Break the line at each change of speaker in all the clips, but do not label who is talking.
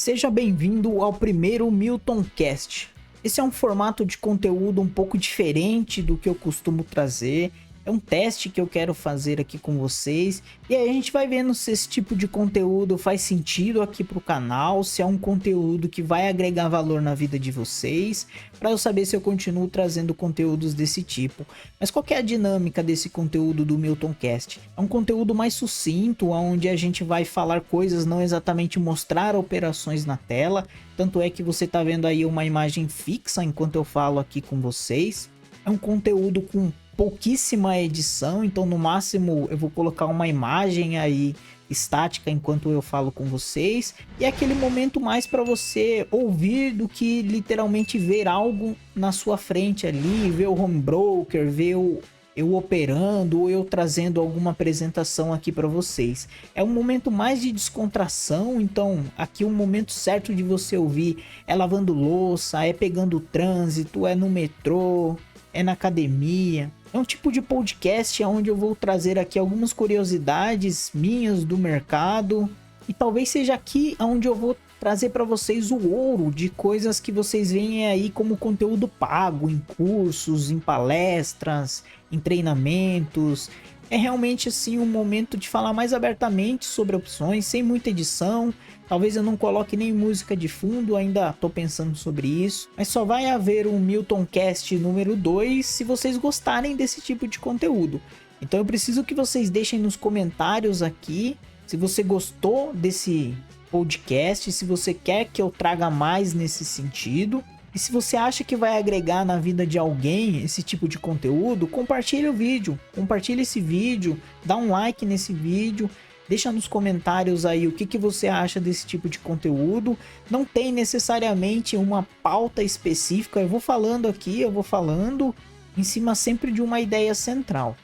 Seja bem-vindo ao primeiro Milton Cast. Esse é um formato de conteúdo um pouco diferente do que eu costumo trazer. É um teste que eu quero fazer aqui com vocês. E aí a gente vai vendo se esse tipo de conteúdo faz sentido aqui pro canal, se é um conteúdo que vai agregar valor na vida de vocês, para eu saber se eu continuo trazendo conteúdos desse tipo. Mas qual que é a dinâmica desse conteúdo do Milton Cast? É um conteúdo mais sucinto, onde a gente vai falar coisas, não exatamente mostrar operações na tela. Tanto é que você tá vendo aí uma imagem fixa enquanto eu falo aqui com vocês. É um conteúdo com pouquíssima edição, então no máximo eu vou colocar uma imagem aí estática enquanto eu falo com vocês, e é aquele momento mais para você ouvir do que literalmente ver algo na sua frente ali, ver o home broker, ver eu operando ou eu trazendo alguma apresentação aqui para vocês. É um momento mais de descontração, então aqui o momento certo de você ouvir é lavando louça, é pegando o trânsito, é no metrô, é na academia. É um tipo de podcast onde eu vou trazer aqui algumas curiosidades minhas do mercado. E talvez seja aqui onde eu vou trazer para vocês o ouro de coisas que vocês veem aí como conteúdo pago, em cursos, em palestras, em treinamentos. É realmente assim um momento de falar mais abertamente sobre opções, sem muita edição. Talvez eu não coloque nem música de fundo, ainda estou pensando sobre isso. Mas só vai haver um Milton Cast número 2 se vocês gostarem desse tipo de conteúdo. Então eu preciso que vocês deixem nos comentários aqui se você gostou desse podcast, se você quer que eu traga mais nesse sentido. E se você acha que vai agregar na vida de alguém esse tipo de conteúdo, compartilhe o vídeo, compartilhe esse vídeo, dá um like nesse vídeo, deixa nos comentários aí o que você acha desse tipo de conteúdo. Não tem necessariamente uma pauta específica, eu vou falando aqui, eu vou falando em cima sempre de uma ideia central.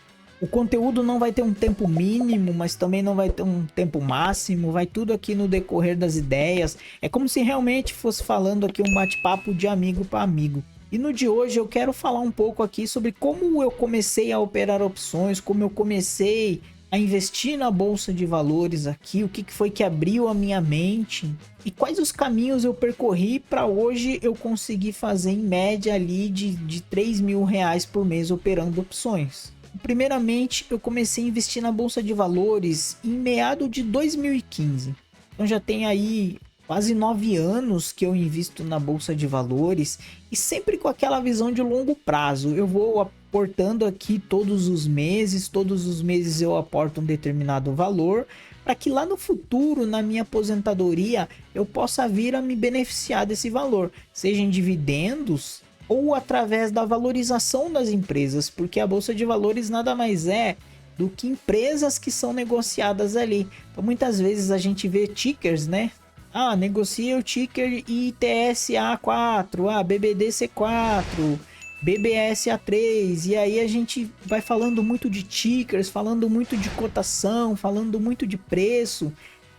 O conteúdo não vai ter um tempo mínimo, mas também não vai ter um tempo máximo, vai tudo aqui no decorrer das ideias. É como se realmente fosse falando aqui um bate-papo de amigo para amigo. E no de hoje eu quero falar um pouco aqui sobre como eu comecei a operar opções, como eu comecei a investir na bolsa de valores aqui, o que foi que abriu a minha mente e quais os caminhos eu percorri para hoje eu conseguir fazer em média ali de 3 mil reais por mês operando opções. Primeiramente, eu comecei a investir na bolsa de valores em meado de 2015. Então já tem aí quase 9 anos que eu invisto na bolsa de valores e sempre com aquela visão de longo prazo. Eu vou aportando aqui todos os meses eu aporto um determinado valor para que lá no futuro, na minha aposentadoria, eu possa vir a me beneficiar desse valor, seja em dividendos ou através da valorização das empresas, porque a bolsa de valores nada mais é do que empresas que são negociadas ali. Então muitas vezes a gente vê tickers, né? Negocia o ticker ITSA4, BBDC4, BBSA3, e aí a gente vai falando muito de tickers, falando muito de cotação, falando muito de preço,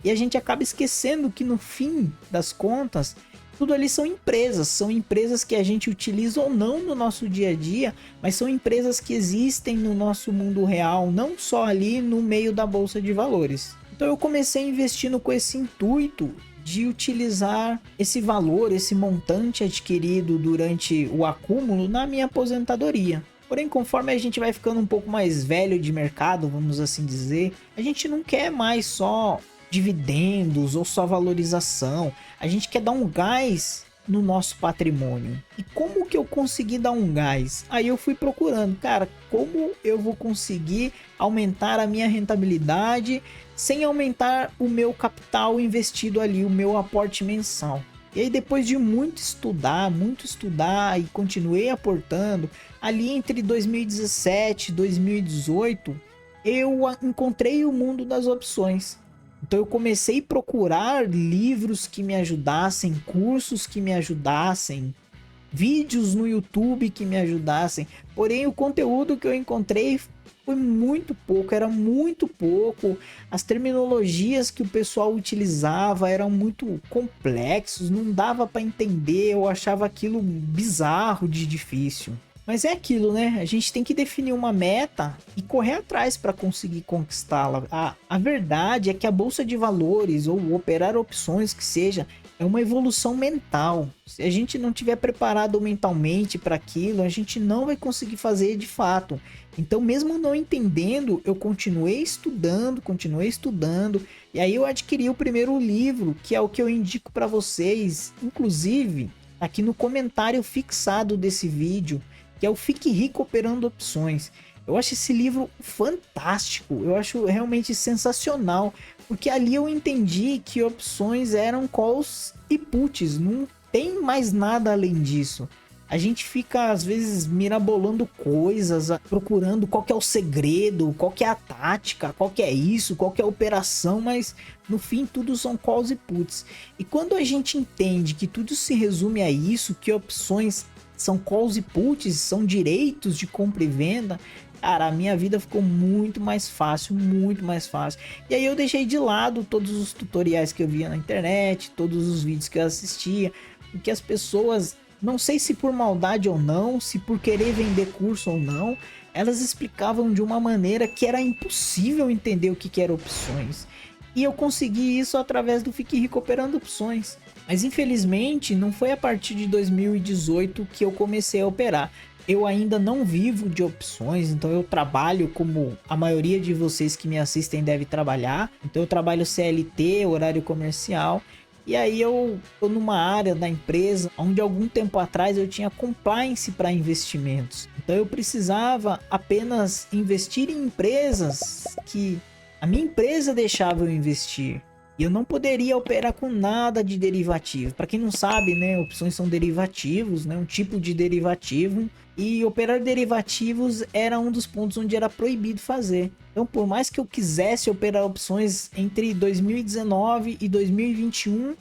e a gente acaba esquecendo que no fim das contas tudo ali são empresas que a gente utiliza ou não no nosso dia a dia, mas são empresas que existem no nosso mundo real, não só ali no meio da bolsa de valores. Então eu comecei investindo com esse intuito de utilizar esse valor, esse montante adquirido durante o acúmulo na minha aposentadoria. Porém, conforme a gente vai ficando um pouco mais velho de mercado, vamos assim dizer, a gente não quer mais só dividendos ou só valorização, a gente quer dar um gás no nosso patrimônio. E como que eu consegui dar um gás? Aí eu fui procurando, cara, como eu vou conseguir aumentar a minha rentabilidade sem aumentar o meu capital investido ali, o meu aporte mensal. E aí depois de muito estudar e continuei aportando, ali entre 2017 e 2018, eu encontrei o mundo das opções. Então eu comecei a procurar livros que me ajudassem, cursos que me ajudassem, vídeos no YouTube que me ajudassem. Porém, o conteúdo que eu encontrei foi muito pouco, era muito pouco. As terminologias que o pessoal utilizava eram muito complexos, não dava para entender, eu achava aquilo bizarro de difícil. Mas é aquilo, né? A gente tem que definir uma meta e correr atrás para conseguir conquistá-la. A verdade é que a bolsa de valores ou operar opções que seja é uma evolução mental. Se a gente não tiver preparado mentalmente para aquilo, a gente não vai conseguir fazer de fato. Então, mesmo não entendendo, eu continuei estudando, e aí eu adquiri o primeiro livro, que é o que eu indico para vocês, inclusive aqui no comentário fixado desse vídeo, que é o Fique Rico Operando Opções. Eu acho esse livro fantástico, eu acho realmente sensacional, porque ali eu entendi que opções eram calls e puts, não tem mais nada além disso. A gente fica às vezes mirabolando coisas, procurando qual que é o segredo, qual que é a tática, qual que é isso, qual que é a operação, mas no fim tudo são calls e puts. E quando a gente entende que tudo se resume a isso, que opções são calls e puts, são direitos de compra e venda, cara, a minha vida ficou muito mais fácil, muito mais fácil. E aí eu deixei de lado todos os tutoriais que eu via na internet, todos os vídeos que eu assistia, porque as pessoas, não sei se por maldade ou não, se por querer vender curso ou não, elas explicavam de uma maneira que era impossível entender o que eram opções. E eu consegui isso através do Fique Rico Operando Opções. Mas infelizmente não foi a partir de 2018 que eu comecei a operar. Eu ainda não vivo de opções, então eu trabalho como a maioria de vocês que me assistem deve trabalhar. Então eu trabalho CLT, horário comercial. E aí eu tô numa área da empresa onde algum tempo atrás eu tinha compliance para investimentos. Então eu precisava apenas investir em empresas que a minha empresa deixava eu investir. E eu não poderia operar com nada de derivativo. Para quem não sabe, né, opções são derivativos, né, um tipo de derivativo. E operar derivativos era um dos pontos onde era proibido fazer. Então, por mais que eu quisesse operar opções entre 2019 e 2021,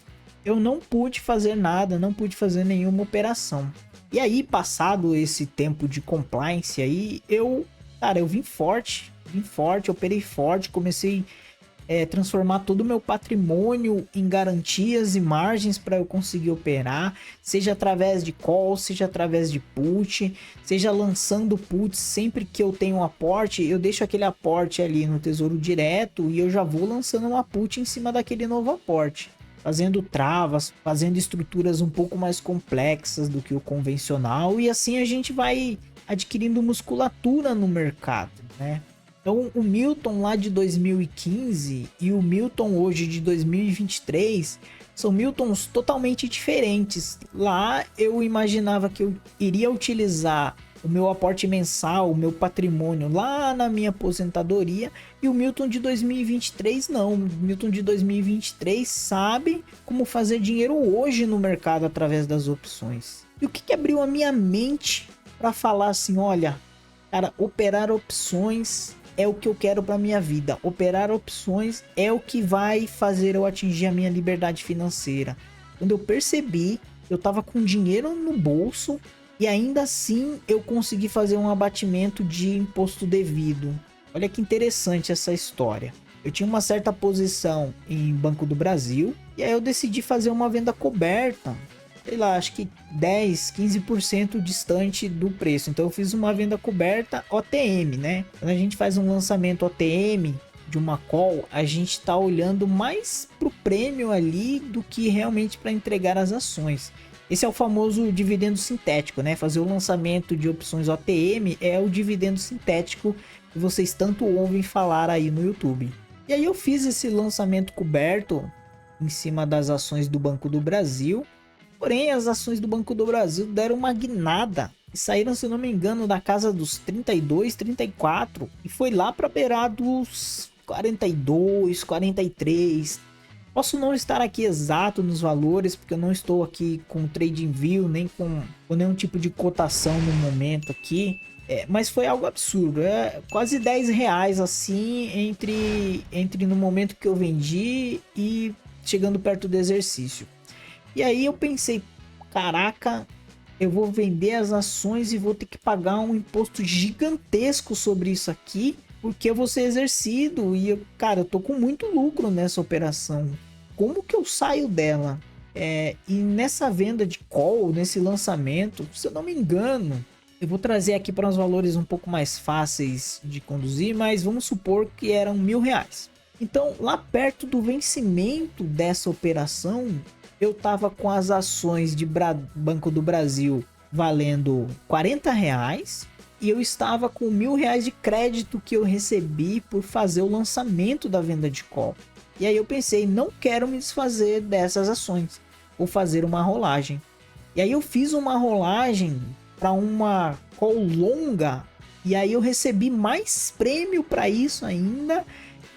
eu não pude fazer nada, não pude fazer nenhuma operação. E aí, passado esse tempo de compliance aí, eu vim forte, operei forte, comecei transformar todo o meu patrimônio em garantias e margens para eu conseguir operar, seja através de call, seja através de put, seja lançando put. Sempre que eu tenho um aporte, eu deixo aquele aporte ali no Tesouro Direto e eu já vou lançando uma put em cima daquele novo aporte, fazendo travas, fazendo estruturas um pouco mais complexas do que o convencional, e assim a gente vai adquirindo musculatura no mercado, né? Então o Milton lá de 2015 e o Milton hoje de 2023 são Miltons totalmente diferentes. Lá eu imaginava que eu iria utilizar o meu aporte mensal, o meu patrimônio lá na minha aposentadoria, e o Milton de 2023 não. O Milton de 2023 sabe como fazer dinheiro hoje no mercado através das opções. E o que abriu a minha mente para falar assim, olha, cara, operar opções é o que eu quero para minha vida. Operar opções é o que vai fazer eu atingir a minha liberdade financeira. Quando eu percebi, eu tava com dinheiro no bolso e ainda assim eu consegui fazer um abatimento de imposto devido. Olha que interessante essa história. Eu tinha uma certa posição em Banco do Brasil e aí eu decidi fazer uma venda coberta, sei lá, acho que 10, 15% distante do preço. Então eu fiz uma venda coberta OTM, né? Quando a gente faz um lançamento OTM de uma call, a gente está olhando mais pro prêmio ali do que realmente para entregar as ações. Esse é o famoso dividendo sintético, né? Fazer o lançamento de opções OTM é o dividendo sintético que vocês tanto ouvem falar aí no YouTube. E aí eu fiz esse lançamento coberto em cima das ações do Banco do Brasil. Porém, as ações do Banco do Brasil deram uma guinada e saíram, se não me engano, da casa dos 32, 34 e foi lá para beirar dos 42, 43. Posso não estar aqui exato nos valores, porque eu não estou aqui com TradingView, nem com nenhum tipo de cotação no momento aqui. Mas foi algo absurdo, quase 10 reais assim entre no momento que eu vendi e chegando perto do exercício. E aí eu pensei, caraca, eu vou vender as ações e vou ter que pagar um imposto gigantesco sobre isso aqui, porque eu vou ser exercido e eu tô com muito lucro nessa operação. Como que eu saio dela? E nessa venda de call, nesse lançamento, se eu não me engano, eu vou trazer aqui para uns valores um pouco mais fáceis de conduzir, mas vamos supor que eram R$1.000. Então, lá perto do vencimento dessa operação, eu tava com as ações de Banco do Brasil valendo R$ 40 e eu estava com R$ 1.000 de crédito que eu recebi por fazer o lançamento da venda de call. E aí eu pensei, não quero me desfazer dessas ações, vou fazer uma rolagem. E aí eu fiz uma rolagem para uma call longa e aí eu recebi mais prêmio para isso ainda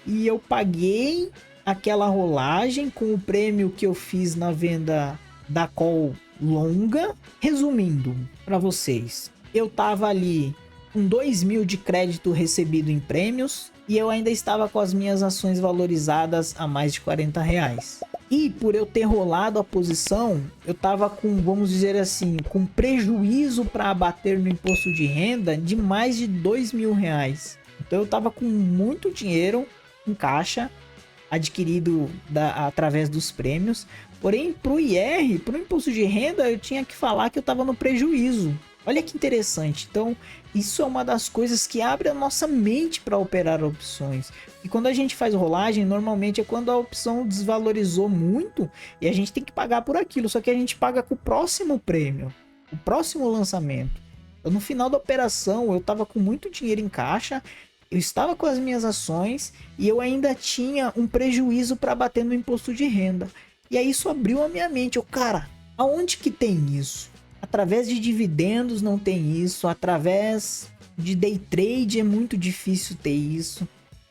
e eu paguei aquela rolagem com o prêmio que eu fiz na venda da call longa. Resumindo para vocês, eu tava ali com 2.000 de crédito recebido em prêmios e eu ainda estava com as minhas ações valorizadas a mais de R$ 40. E por eu ter rolado a posição, eu tava com, vamos dizer assim, com prejuízo para abater no imposto de renda de mais de R$ 2.000. Então eu tava com muito dinheiro em caixa adquirido através dos prêmios. Porém, para o IR, para o imposto de renda, eu tinha que falar que eu estava no prejuízo. Olha que interessante. Então, isso é uma das coisas que abre a nossa mente para operar opções. E quando a gente faz rolagem, normalmente é quando a opção desvalorizou muito e a gente tem que pagar por aquilo. Só que a gente paga com o próximo prêmio, o próximo lançamento. Então, no final da operação, eu estava com muito dinheiro em caixa, eu estava com as minhas ações e eu ainda tinha um prejuízo para bater no imposto de renda. E aí isso abriu a minha mente. Cara, aonde que tem isso? Através de dividendos não tem isso, através de day trade é muito difícil ter isso.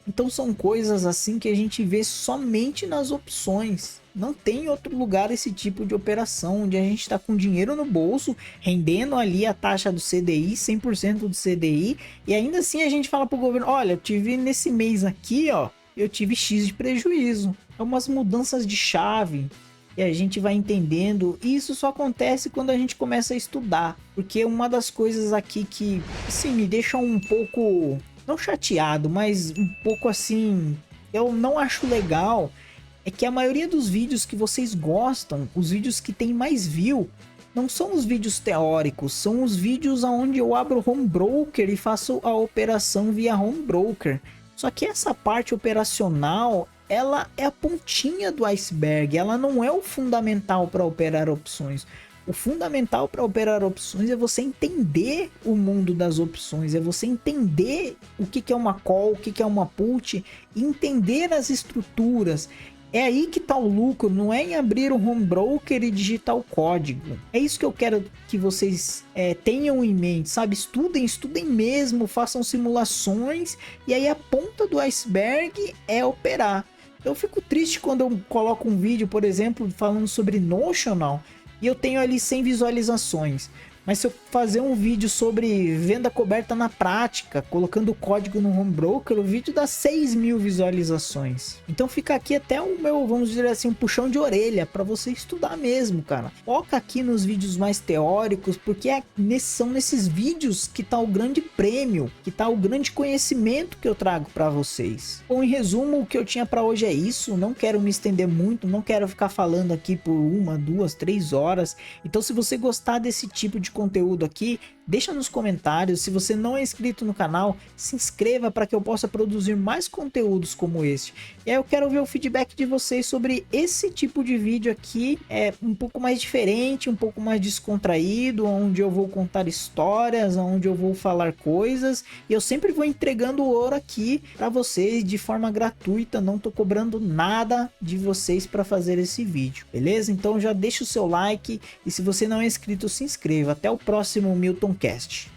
Então são coisas assim que a gente vê somente nas opções. Não tem outro lugar esse tipo de operação, onde a gente está com dinheiro no bolso, rendendo ali a taxa do CDI, 100% do CDI, e ainda assim a gente fala para o governo, olha, eu tive nesse mês aqui, ó, eu tive X de prejuízo. É umas mudanças de chave. E a gente vai entendendo, e isso só acontece quando a gente começa a estudar, porque uma das coisas aqui que, assim, me deixa um pouco, não chateado, mas um pouco assim, eu não acho legal, é que a maioria dos vídeos que vocês gostam, os vídeos que tem mais view, não são os vídeos teóricos, são os vídeos onde eu abro home broker e faço a operação via home broker. Só que essa parte operacional, ela é a pontinha do iceberg, ela não é o fundamental para operar opções. O fundamental para operar opções é você entender o mundo das opções, é você entender o que é uma call, o que é uma put, entender as estruturas. É aí que está o lucro, não é em abrir um home broker e digitar o código. É isso que eu quero que vocês tenham em mente, sabe? Estudem mesmo, façam simulações e aí a ponta do iceberg é operar. Eu fico triste quando eu coloco um vídeo, por exemplo, falando sobre Notional e eu tenho ali 100 visualizações. Mas se eu fazer um vídeo sobre venda coberta na prática, colocando o código no home broker, o vídeo dá 6.000 visualizações. Então fica aqui até o meu, vamos dizer assim, um puxão de orelha para você estudar mesmo, cara. Foca aqui nos vídeos mais teóricos, porque são nesses vídeos que tá o grande prêmio, que tá o grande conhecimento que eu trago para vocês. Bom, em resumo, o que eu tinha para hoje é isso. Não quero me estender muito, não quero ficar falando aqui por 1, 2, 3 horas. Então se você gostar desse tipo de conteúdo aqui, deixa nos comentários. Se você não é inscrito no canal, se inscreva para que eu possa produzir mais conteúdos como este. E aí eu quero ver o feedback de vocês sobre esse tipo de vídeo aqui, um pouco mais diferente, um pouco mais descontraído, onde eu vou contar histórias, onde eu vou falar coisas, e eu sempre vou entregando ouro aqui para vocês de forma gratuita, não tô cobrando nada de vocês para fazer esse vídeo, beleza? Então já deixa o seu like, e se você não é inscrito, se inscreva. Até o próximo Milton Cast.